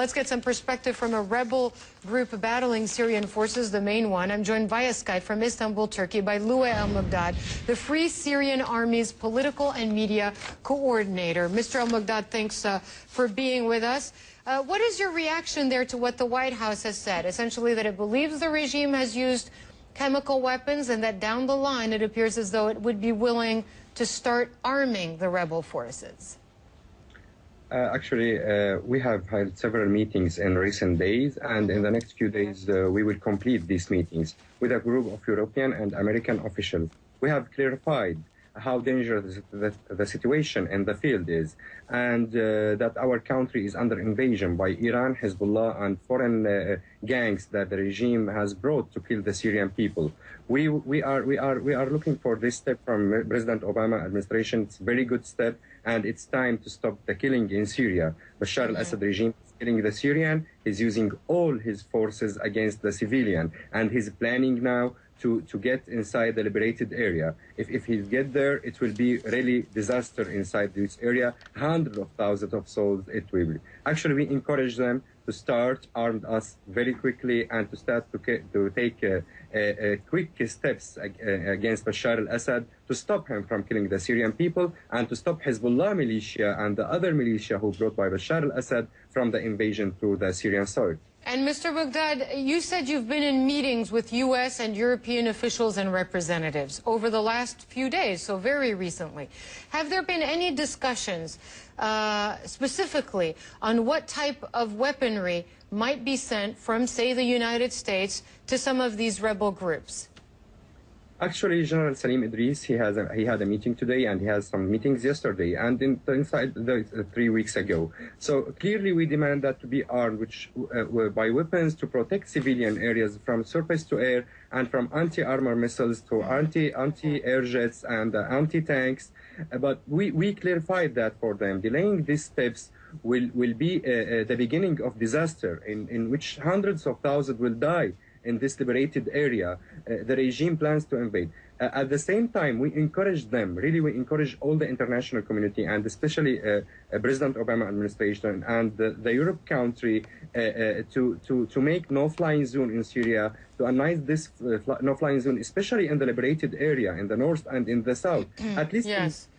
Let's get some perspective from a rebel group battling Syrian forces, the main one. I'm joined via Skype from Istanbul, Turkey, by Louay Al-Muqdad, the Free Syrian Army's political and media coordinator. Mr. Al-Muqdad, thanks for being with us. What is your reaction there to what the White House has said? Essentially that it believes the regime has used chemical weapons and that down the line it appears as though it would be willing to start arming the rebel forces. Actually, we have had several meetings in recent days, and in the next few days we will complete these meetings with a group of European and American officials. We have clarified how dangerous the situation in the field is, and that our country is under invasion by Iran, Hezbollah, and foreign gangs that the regime has brought to kill the Syrian people. We are looking for this step from President Obama administration. It's a very good step, and it's time to stop the killing in Syria. Bashar al-Assad regime is killing the Syrian. He's using all his forces against the civilian, and he's planning now to get inside the liberated area. If he get there, it will be really disaster inside this area. Hundreds of thousands of souls it will be. Actually, we encourage them to start arm us very quickly and to start to take quick steps against Bashar al-Assad to stop him from killing the Syrian people and to stop Hezbollah militia and the other militia who brought by Bashar al-Assad from the invasion to the Syrian soil. And Mr. Muqdad, you said you've been in meetings with U.S. and European officials and representatives over the last few days, so very recently. Have there been any discussions specifically on what type of weaponry might be sent from, say, the United States to some of these rebel groups? Actually, General Salim Idris, he had a meeting today, and he has some meetings yesterday and inside 3 weeks ago. So clearly we demand that to be armed by weapons to protect civilian areas from surface to air and from anti-armor missiles to anti-air jets and anti-tanks. But we clarified that for them. Delaying these steps will be the beginning of disaster in which hundreds of thousands will die in this liberated area. The regime plans to invade. At the same time, we encourage them, really we encourage all the international community and especially President Obama administration and the Europe country to make no-flying zone in Syria, to announce this no-flying zone, especially in the liberated area, in the north and in the south. At least yes.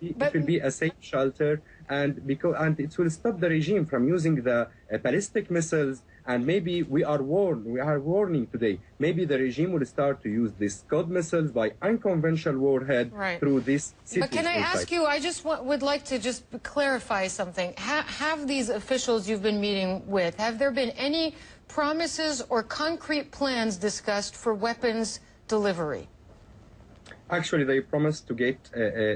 it will be a safe shelter, and it will stop the regime from using the ballistic missiles. And maybe we are warning today, maybe the regime will start to use these Scud missiles by unconventional warhead through this cities. But can I ask you, I just would like to just clarify something. Have these officials you've been meeting with, have there been any promises or concrete plans discussed for weapons delivery? Actually, they promised to get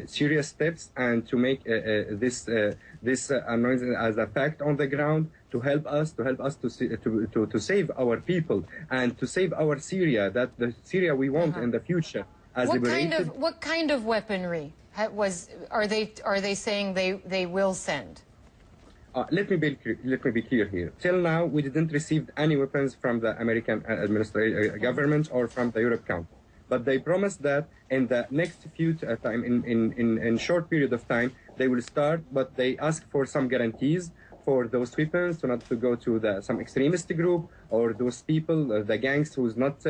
serious steps and to make this announcement as a fact on the ground to help us to save our people and to save our Syria, that the Syria we want in the future as liberated. What kind of weaponry are they saying they will send? Let me be clear here. Till now, we didn't receive any weapons from the American government or from the Europe Council. But they promised that in the next few time, in short period of time, they will start. But they ask for some guarantees for those weapons to not to go to some extremist group or those people, the gangs who's not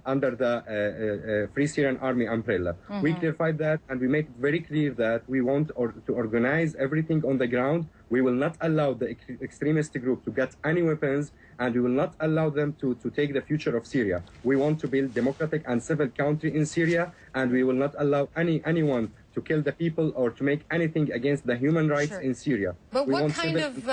under the Free Syrian Army umbrella. We clarified that, and we make it very clear that we want to organize everything on the ground. We will not allow the extremist group to get any weapons, and we will not allow them to take the future of Syria. We want to build democratic and civil country in Syria, and we will not allow anyone to kill the people or to make anything against the human rights in Syria. But what kind of,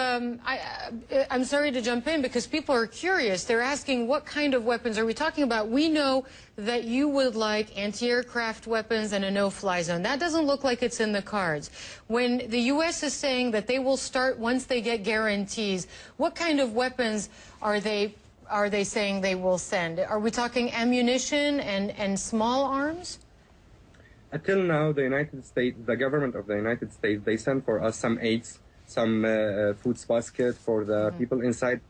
I'm sorry to jump in because people are curious. They're asking what kind of weapons are we talking about? We know that you would like anti-aircraft weapons and a no-fly zone. That doesn't look like it's in the cards. When the U.S. is saying that they will start once they get guarantees, what kind of weapons are they saying they will send? Are we talking ammunition and small arms? Until now, the United States, the government of the United States, they sent for us some aids, some food basket for the people inside.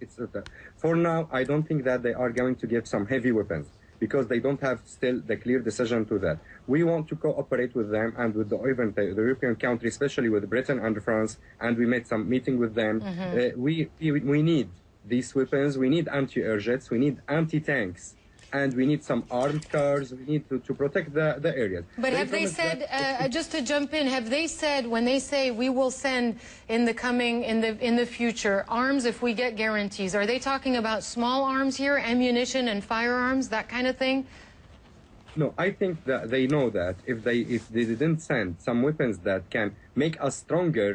For now, I don't think that they are going to give some heavy weapons. because they don't have still the clear decision to that. We want to cooperate with them and with even the European countries, especially with Britain and France, and we made some meeting with them. We need these weapons, we need anti-air jets, we need anti-tanks, and we need some armed cars. We need to protect the areas. But have they said, just to jump in, have they said, when they say we will send in the future arms if we get guarantees, are they talking about small arms here, ammunition and firearms, that kind of thing? No, I think that they know that if they didn't send some weapons that can make us stronger,